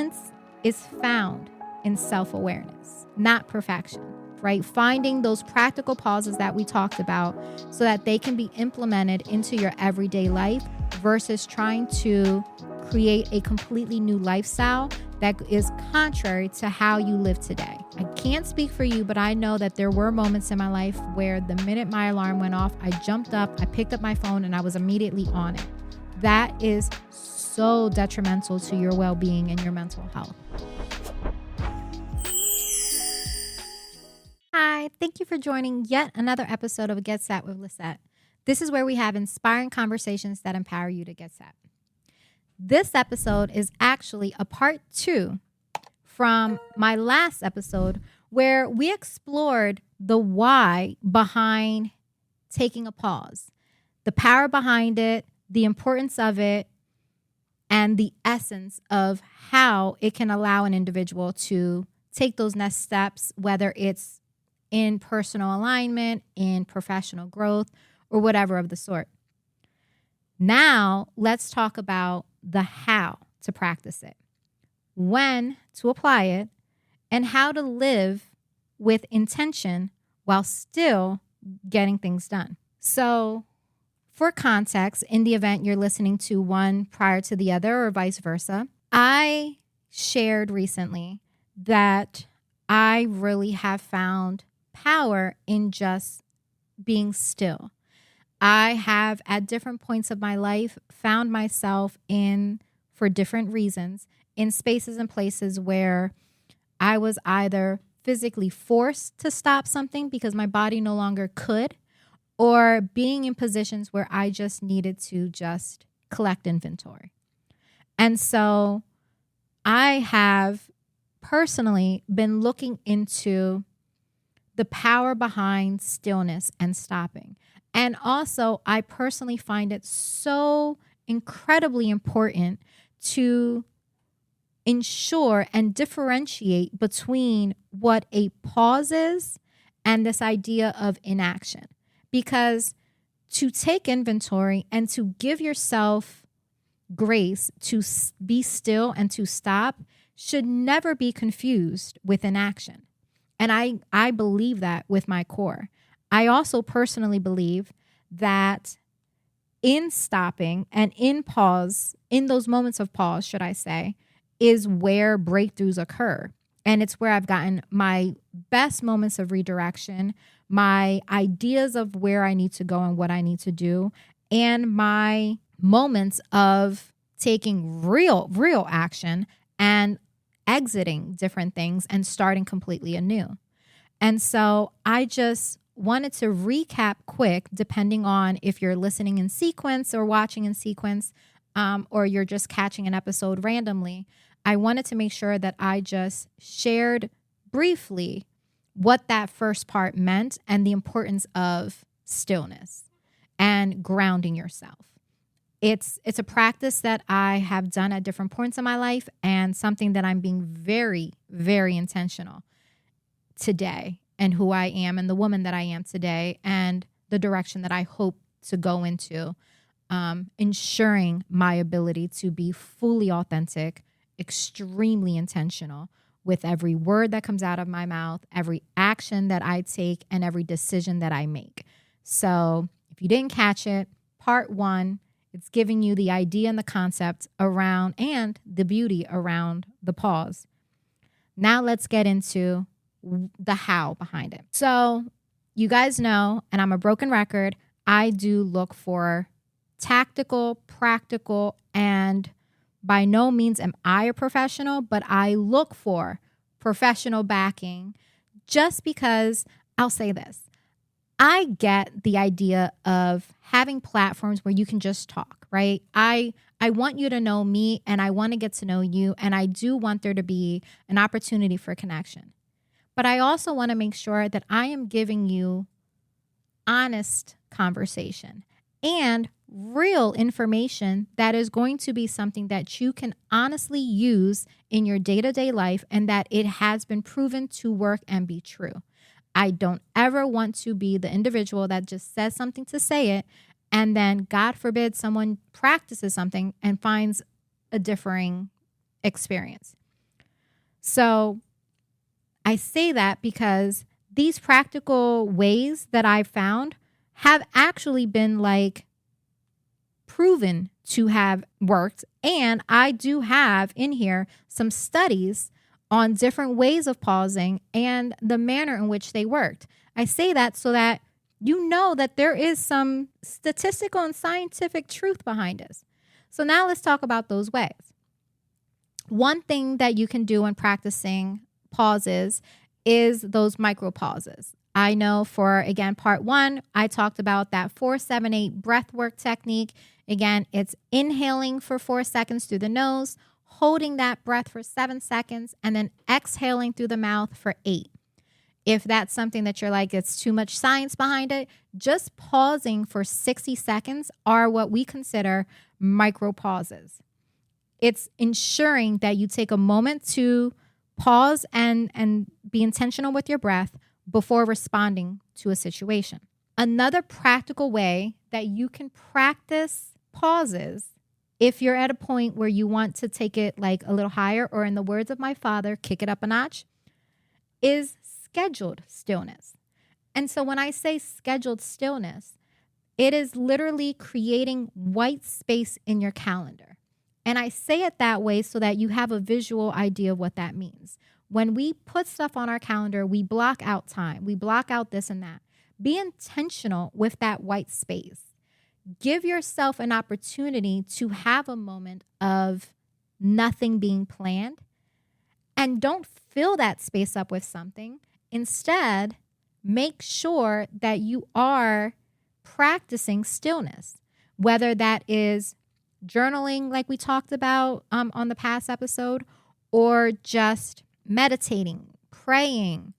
excellence is found in self-awareness, not perfection, right? Finding those practical pauses that we talked about so that they can be implemented into your everyday life versus trying to create a completely new lifestyle that is contrary to how you live today. I can't speak for you, but I know that there were moments in my life where the minute my alarm went off, I jumped up, I picked up my phone, and I was immediately on it. That is so detrimental to your well-being and your mental health. Hi, thank you for joining yet another episode of Get Set with Lissette. This is where we have inspiring conversations that empower you to get set. This episode is actually a part 2 from my last episode where we explored the why behind taking a pause, the power behind it, the importance of it, and the essence of how it can allow an individual to take those next steps, whether it's in personal alignment, in professional growth, or whatever of the sort. Now, let's talk about the how to practice it, when to apply it, and how to live with intention while still getting things done. So, for context, in the event you're listening to one prior to the other or vice versa, I shared recently that I really have found power in just being still. I have, at different points of my life, found myself for different reasons, in spaces and places where I was either physically forced to stop something because my body no longer could, or being in positions where I just needed to just collect inventory. And so I have personally been looking into the power behind stillness and stopping. And also, I personally find it so incredibly important to ensure and differentiate between what a pause is and this idea of inaction. Because to take inventory and to give yourself grace to be still and to stop should never be confused with inaction. And I believe that with my core. I also personally believe that in stopping and in pause, in those moments of pause, should I say, is where breakthroughs occur. And it's where I've gotten my best moments of redirection, my ideas of where I need to go and what I need to do, and my moments of taking real action and exiting different things and starting completely anew. And so I just wanted to recap quick, depending on if you're listening in sequence or watching in sequence, or you're just catching an episode randomly. I wanted to make sure that I just shared briefly what that first part meant and the importance of stillness and grounding yourself. It's a practice that I have done at different points in my life and something that I'm being very, very intentional today and who I am and the woman that I am today and the direction that I hope to go into, ensuring my ability to be fully authentic, extremely intentional with every word that comes out of my mouth, every action that I take, and every decision that I make. So if you didn't catch it, part 1, it's giving you the idea and the concept around and the beauty around the pause. Now let's get into the how behind it. So you guys know, and I'm a broken record, I do look for tactical, practical, and by no means am I a professional, but I look for professional backing just because I'll say this. I get the idea of having platforms where you can just talk, right? I want you to know me and I want to get to know you, and I do want there to be an opportunity for connection. But I also want to make sure that I am giving you honest conversation and real information that is going to be something that you can honestly use in your day-to-day life and that it has been proven to work and be true. I don't ever want to be the individual that just says something to say it and then, God forbid, someone practices something and finds a differing experience. So I say that because these practical ways that I've found have actually been like proven to have worked. And I do have in here some studies on different ways of pausing and the manner in which they worked. I say that so that you know that there is some statistical and scientific truth behind this. So now let's talk about those ways. One thing that you can do when practicing pauses is those micro pauses. I know for, again, part 1, I talked about that 4-7-8 breath work technique. Again, it's inhaling for 4 seconds through the nose, holding that breath for 7 seconds, and then exhaling through the mouth for 8. If that's something that you're like, it's too much science behind it, just pausing for 60 seconds are what we consider micro pauses. It's ensuring that you take a moment to pause and be intentional with your breath before responding to a situation. Another practical way that you can practice pauses, if you're at a point where you want to take it like a little higher, or in the words of my father, kick it up a notch, is scheduled stillness. And so when I say scheduled stillness, it is literally creating white space in your calendar. And I say it that way so that you have a visual idea of what that means. When we put stuff on our calendar, we block out time. We block out this and that. Be intentional with that white space. Give yourself an opportunity to have a moment of nothing being planned. And don't fill that space up with something. Instead, make sure that you are practicing stillness, whether that is journaling like we talked about on the past episode, or just meditating, praying,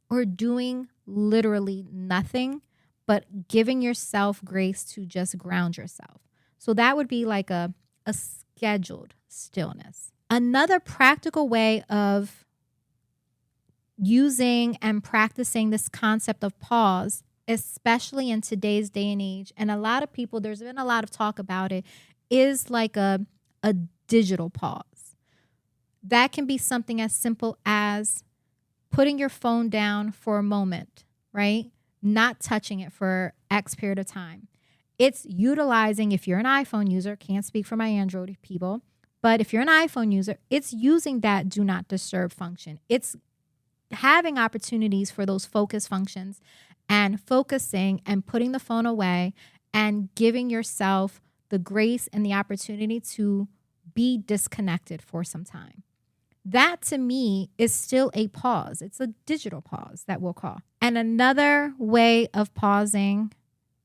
or doing literally nothing, but giving yourself grace to just ground yourself. So that would be like a scheduled stillness. Another practical way of using and practicing this concept of pause, especially in today's day and age, and a lot of people, there's been a lot of talk about it, is like a digital pause. That can be something as simple as putting your phone down for a moment, right? Not touching it for X period of time. It's utilizing, if you're an iPhone user, can't speak for my Android people, but if you're an iPhone user, it's using that do not disturb function. It's having opportunities for those focus functions and focusing and putting the phone away and giving yourself the grace and the opportunity to be disconnected for some time. That to me is still a pause. It's a digital pause that we'll call. And another way of pausing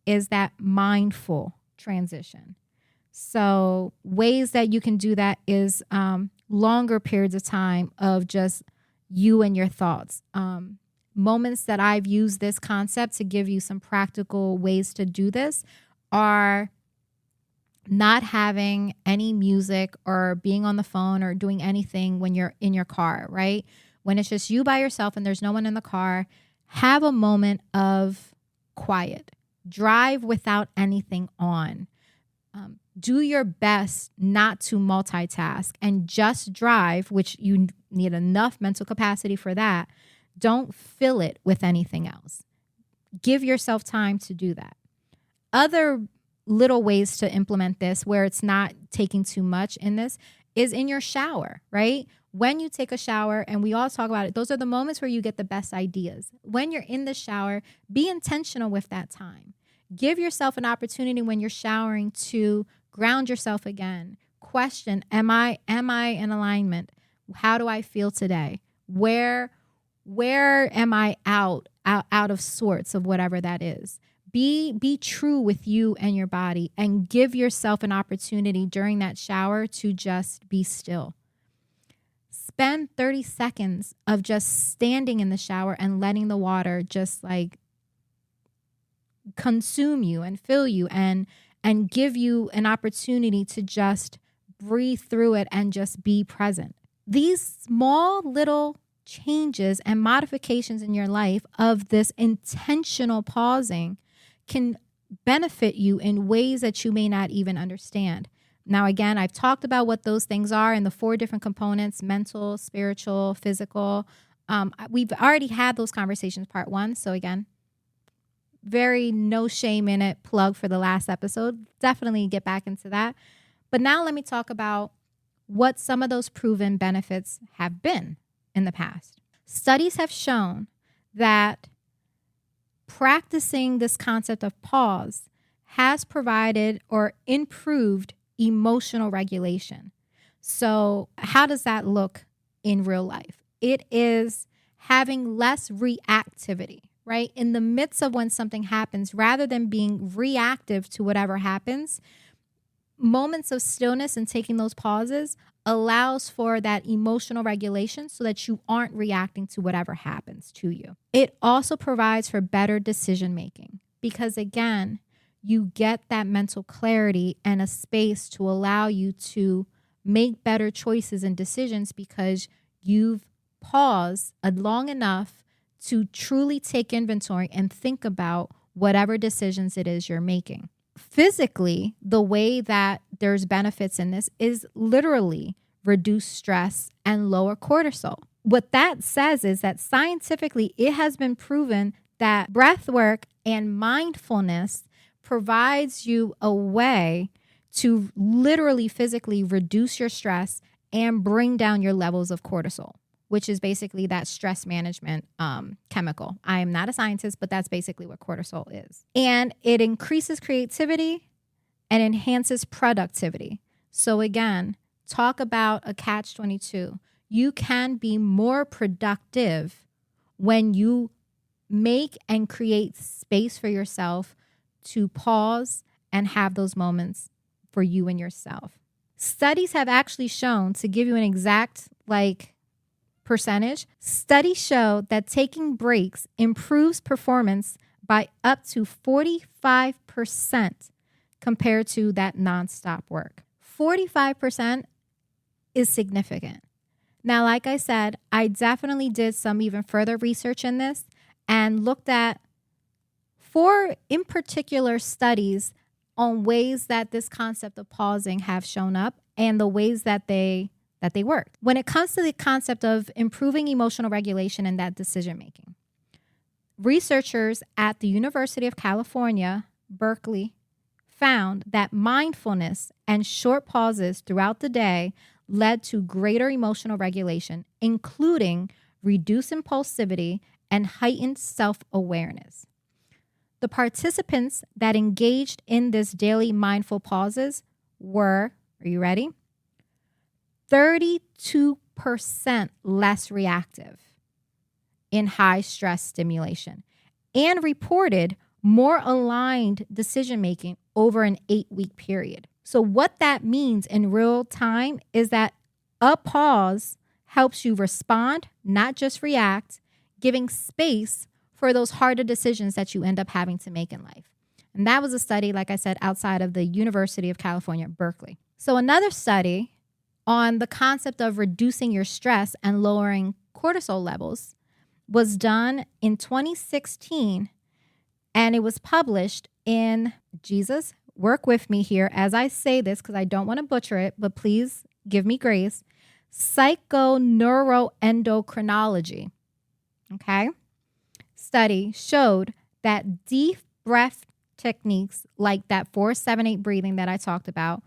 is that mindful transition. So ways that you can do that is longer periods of time of just you and your thoughts. Moments that I've used this concept to give you some practical ways to do this are not having any music or being on the phone or doing anything when you're in your car, right? When it's just you by yourself and there's no one in the car, have a moment of quiet. Drive without anything on. Do your best not to multitask and just drive, which you need enough mental capacity for that. Don't fill it with anything else. Give yourself time to do that. Other little ways to implement this where it's not taking too much in this is in your shower, right? When you take a shower, and we all talk about it, those are the moments where you get the best ideas. When you're in the shower, be intentional with that time. Give yourself an opportunity when you're showering to ground yourself again. Question, am I in alignment? How do I feel today? Where am I out of sorts of whatever that is? Be true with you and your body and give yourself an opportunity during that shower to just be still. Spend 30 seconds of just standing in the shower and letting the water just like consume you and fill you and give you an opportunity to just breathe through it and just be present. These small little changes and modifications in your life of this intentional pausing can benefit you in ways that you may not even understand. Now, again, I've talked about what those things are and the 4 different components: mental, spiritual, physical. We've already had those conversations, part 1. So again, very no shame in it plug for the last episode. Definitely get back into that. But now let me talk about what some of those proven benefits have been in the past. Studies have shown that practicing this concept of pause has provided or improved emotional regulation. So how does that look in real life? It is having less reactivity, right? In the midst of when something happens, rather than being reactive to whatever happens, moments of stillness and taking those pauses allows for that emotional regulation so that you aren't reacting to whatever happens to you. It also provides for better decision making because, again, you get that mental clarity and a space to allow you to make better choices and decisions because you've paused long enough to truly take inventory and think about whatever decisions it is you're making. Physically, the way that there's benefits in this is literally reduce stress and lower cortisol. What that says is that scientifically, it has been proven that breath work and mindfulness provides you a way to literally physically reduce your stress and bring down your levels of cortisol, which is basically that stress management chemical. I am not a scientist, but that's basically what cortisol is. And it increases creativity and enhances productivity. So again, talk about a catch-22. You can be more productive when you make and create space for yourself to pause and have those moments for you and yourself. Studies have actually shown, to give you an exact percentage, studies show that taking breaks improves performance by up to 45% compared to that nonstop work. 45% is significant. Now, like I said, I definitely did some even further research in this and looked at 4 in particular studies on ways that this concept of pausing have shown up and the ways that they work. When it comes to the concept of improving emotional regulation and that decision making, researchers at the University of California, Berkeley, found that mindfulness and short pauses throughout the day led to greater emotional regulation, including reduced impulsivity and heightened self-awareness. The participants that engaged in this daily mindful pauses were, are you ready? 32% less reactive in high stress stimulation and reported more aligned decision-making over an 8-week period. So what that means in real time is that a pause helps you respond, not just react, giving space for those harder decisions that you end up having to make in life. And that was a study, like I said, outside of the University of California, Berkeley. So another study on the concept of reducing your stress and lowering cortisol levels was done in 2016, and it was published in, Jesus, work with me here as I say this because I don't want to butcher it, but please give me grace, Psychoneuroendocrinology. Okay? Study showed that deep breath techniques like that 4-7-8 breathing that I talked about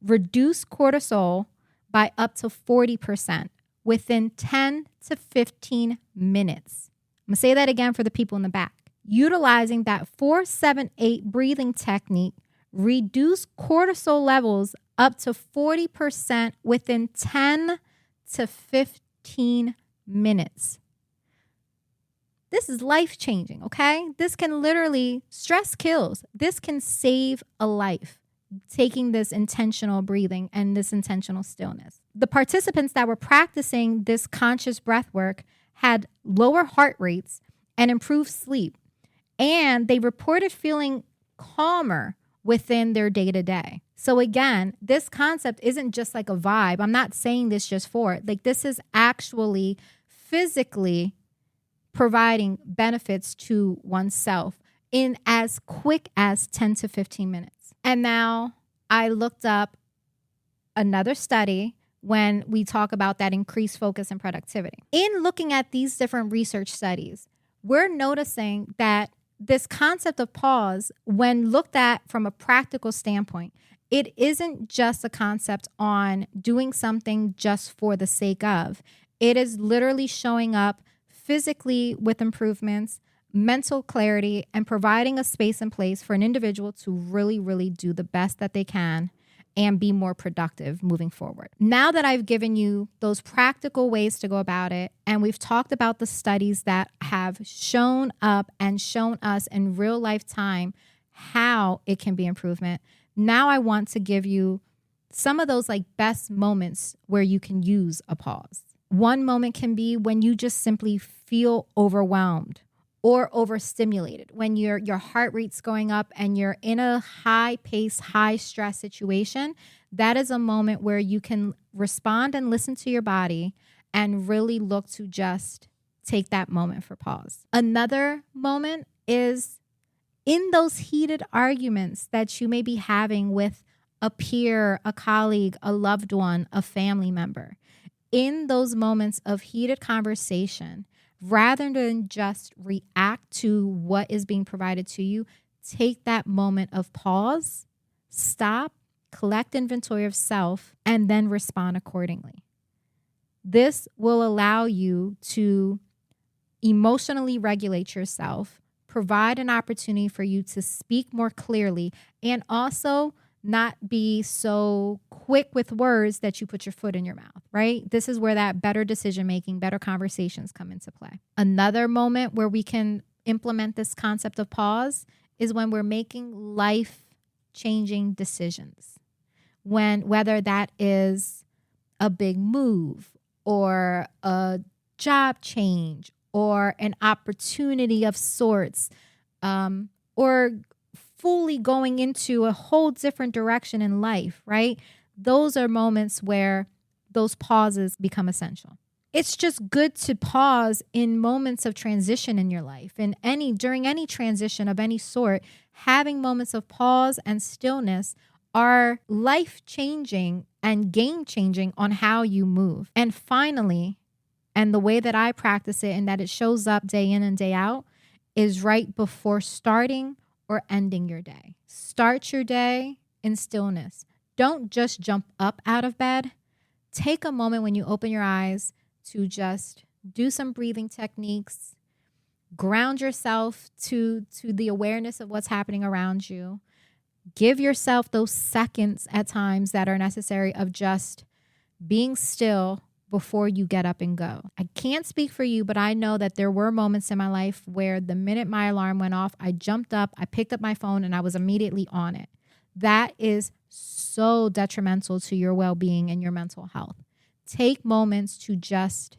reduce cortisol by up to 40% within 10 to 15 minutes. I'm going to say that again for the people in the back. Utilizing that 4-7-8 breathing technique reduce cortisol levels up to 40% within 10 to 15 minutes. This is life-changing, okay? This can literally, stress kills. This can save a life, taking this intentional breathing and this intentional stillness. The participants that were practicing this conscious breath work had lower heart rates and improved sleep, and they reported feeling calmer within their day-to-day. So again, this concept isn't just like a vibe. I'm not saying this just for it. Like, this is actually physically providing benefits to oneself in as quick as 10 to 15 minutes. And now I looked up another study when we talk about that increased focus and productivity. In looking at these different research studies, we're noticing that this concept of pause, when looked at from a practical standpoint, it isn't just a concept on doing something just for the sake of. It is literally showing up physically with improvements, mental clarity, and providing a space and place for an individual to really, really do the best that they can and be more productive moving forward. Now that I've given you those practical ways to go about it, and we've talked about the studies that have shown up and shown us in real life time how it can be improvement, now I want to give you some of those best moments where you can use a pause. One moment can be when you just simply feel overwhelmed or overstimulated, when your heart rate's going up and you're in a high pace, high stress situation. That is a moment where you can respond and listen to your body and really look to just take that moment for pause. Another moment is in those heated arguments that you may be having with a peer, a colleague, a loved one, a family member. In those moments of heated conversation, rather than just react to what is being provided to you, take that moment of pause, stop, collect inventory of self, and then respond accordingly. This will allow you to emotionally regulate yourself, provide an opportunity for you to speak more clearly, and also not be so quick with words that you put your foot in your mouth, right? This is where that better decision making, better conversations come into play. Another moment where we can implement this concept of pause is when we're making life-changing decisions. Whether that is a big move or a job change or an opportunity of sorts, or fully going into a whole different direction in life, right? Those are moments where those pauses become essential. It's just good to pause in moments of transition in your life. During any transition of any sort, having moments of pause and stillness are life-changing and game-changing on how you move. And finally, and the way that I practice it and that it shows up day in and day out is right before starting or ending your day. Start your day in stillness. Don't just jump up out of bed. Take a moment when you open your eyes to just do some breathing techniques, ground yourself to the awareness of what's happening around you. Give yourself those seconds at times that are necessary of just being still before you get up and go. I can't speak for you, but I know that there were moments in my life where the minute my alarm went off, I jumped up, I picked up my phone, and I was immediately on it. That is so detrimental to your well-being and your mental health. Take moments to just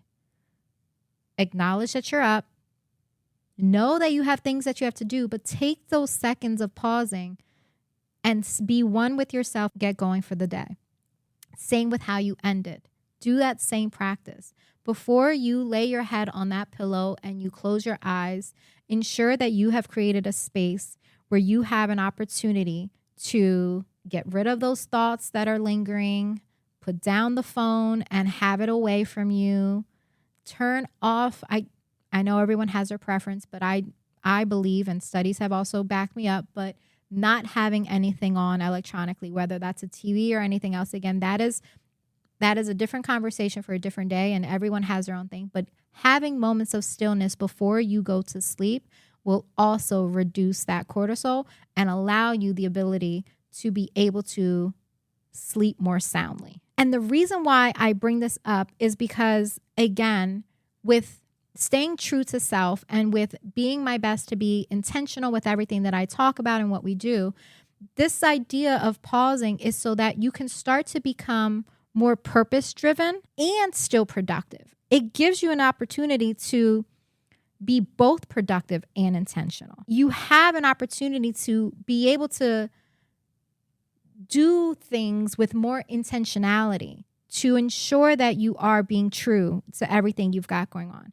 acknowledge that you're up, know that you have things that you have to do, but take those seconds of pausing and be one with yourself, get going for the day. Same with how you end it. Do that same practice. Before you lay your head on that pillow and you close your eyes, ensure that you have created a space where you have an opportunity to get rid of those thoughts that are lingering, put down the phone and have it away from you. Turn off. I know everyone has their preference, but I believe, and studies have also backed me up, but not having anything on electronically, whether that's a TV or anything else, again, that is a different conversation for a different day, and everyone has their own thing. But having moments of stillness before you go to sleep will also reduce that cortisol and allow you the ability to be able to sleep more soundly. And the reason why I bring this up is because, again, with staying true to self and with being my best to be intentional with everything that I talk about and what we do, this idea of pausing is so that you can start to become more purpose-driven and still productive. It gives you an opportunity to be both productive and intentional. You have an opportunity to be able to do things with more intentionality to ensure that you are being true to everything you've got going on.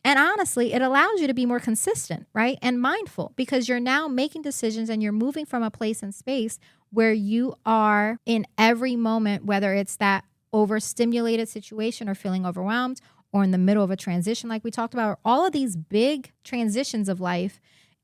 And honestly, it allows you to be more consistent, right? And mindful, because you're now making decisions and you're moving from a place and space where you are in every moment, whether it's that overstimulated situation or feeling overwhelmed or in the middle of a transition like we talked about, or all of these big transitions of life.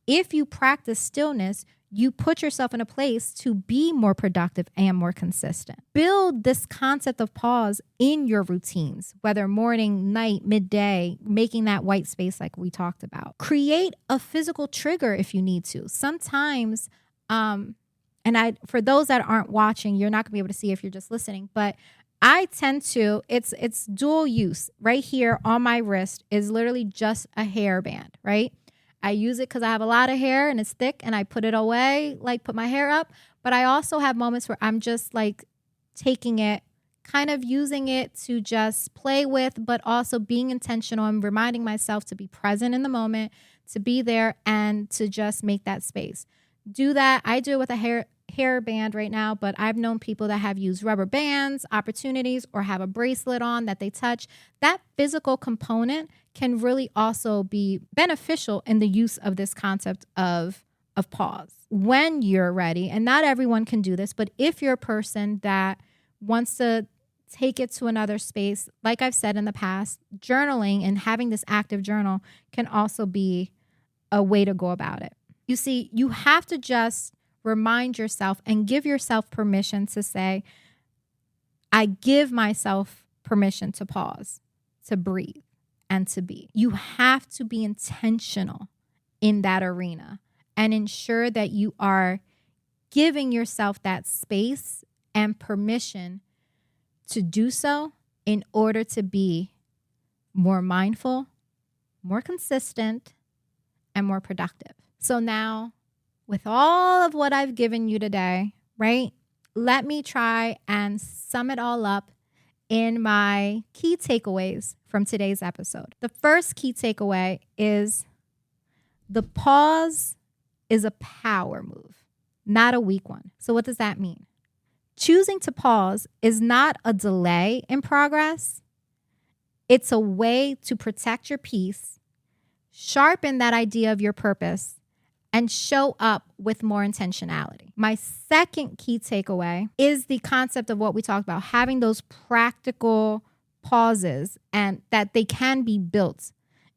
If you practice stillness, you put yourself in a place to be more productive and more consistent. Build this concept of pause in your routines, whether morning, night, midday, making that white space like we talked about. Create a physical trigger if you need to. Sometimes, for those that aren't watching, you're not gonna be able to see if you're just listening, but I tend to, it's dual use. Right here on my wrist is literally just a hairband, right? I use it because I have a lot of hair and it's thick and I put it away, like put my hair up. But I also have moments where I'm just like taking it, kind of using it to just play with, but also being intentional and reminding myself to be present in the moment, to be there and to just make that space. Do that. I do it with a hair band right now, but I've known people that have used rubber bands, opportunities, or have a bracelet on that they touch. That physical component can really also be beneficial in the use of this concept of pause. When you're ready, and not everyone can do this, but if you're a person that wants to take it to another space, like I've said in the past, journaling and having this active journal can also be a way to go about it. You see, you have to just remind yourself and give yourself permission to say, I give myself permission to pause, to breathe, and to be. You have to be intentional in that arena and ensure that you are giving yourself that space and permission to do so in order to be more mindful, more consistent, and more productive. So now, with all of what I've given you today, right, let me try and sum it all up in my key takeaways from today's episode. The first key takeaway is the pause is a power move, not a weak one. So what does that mean? Choosing to pause is not a delay in progress. It's a way to protect your peace, sharpen that idea of your purpose, and show up with more intentionality. My second key takeaway is the concept of what we talked about, having those practical pauses and that they can be built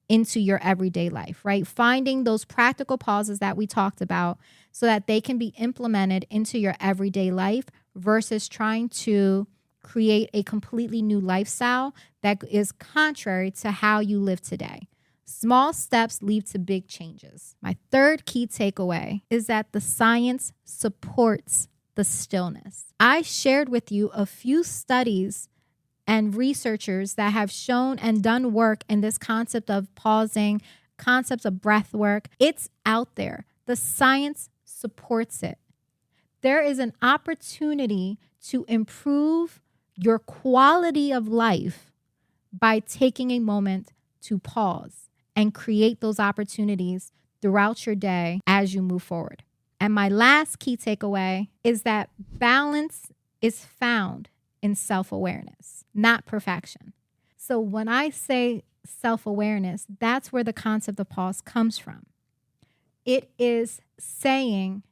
into your everyday life, right? Finding those practical pauses that we talked about so that they can be implemented into your everyday life versus trying to create a completely new lifestyle that is contrary to how you live today. Small steps lead to big changes. My third key takeaway is that the science supports the stillness. I shared with you a few studies and researchers that have shown and done work in this concept of pausing, concepts of breath work. It's out there. The science supports it. There is an opportunity to improve your quality of life by taking a moment to pause and create those opportunities throughout your day as you move forward. And my last key takeaway is that balance is found in self-awareness, not perfection. So when I say self-awareness, that's where the concept of pause comes from. It is saying,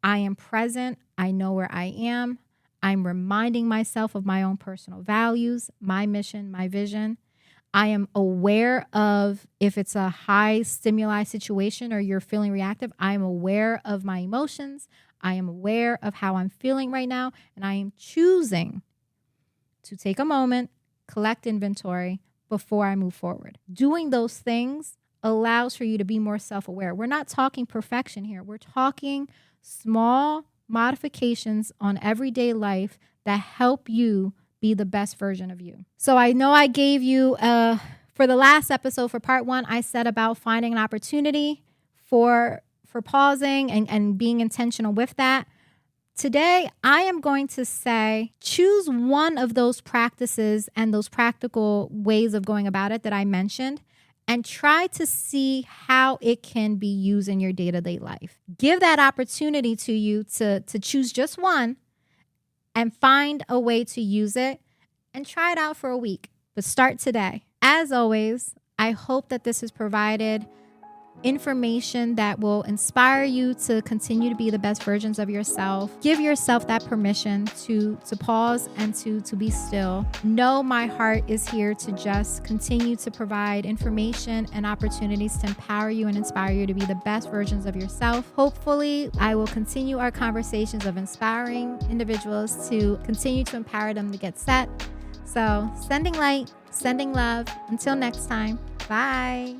I am present, I know where I am, I'm reminding myself of my own personal values, my mission, my vision. I am aware of if it's a high stimuli situation or you're feeling reactive, I am aware of my emotions. I am aware of how I'm feeling right now, and I am choosing to take a moment, collect inventory before I move forward. Doing those things allows for you to be more self-aware. We're not talking perfection here. We're talking small modifications on everyday life that help you be the best version of you. So I know I gave you, for the last episode, for part 1, I said about finding an opportunity for pausing and being intentional with that. Today, I am going to say, choose one of those practices and those practical ways of going about it that I mentioned, and try to see how it can be used in your day-to-day life. Give that opportunity to you to choose just one and find a way to use it and try it out for a week. But start today. As always, I hope that this has provided information that will inspire you to continue to be the best versions of yourself. Give yourself that permission to pause and to be still. Know my heart is here to just continue to provide information and opportunities to empower you and inspire you to be the best versions of yourself. Hopefully, I will continue our conversations of inspiring individuals to continue to empower them to get set. So, sending light, sending love. Until next time, bye.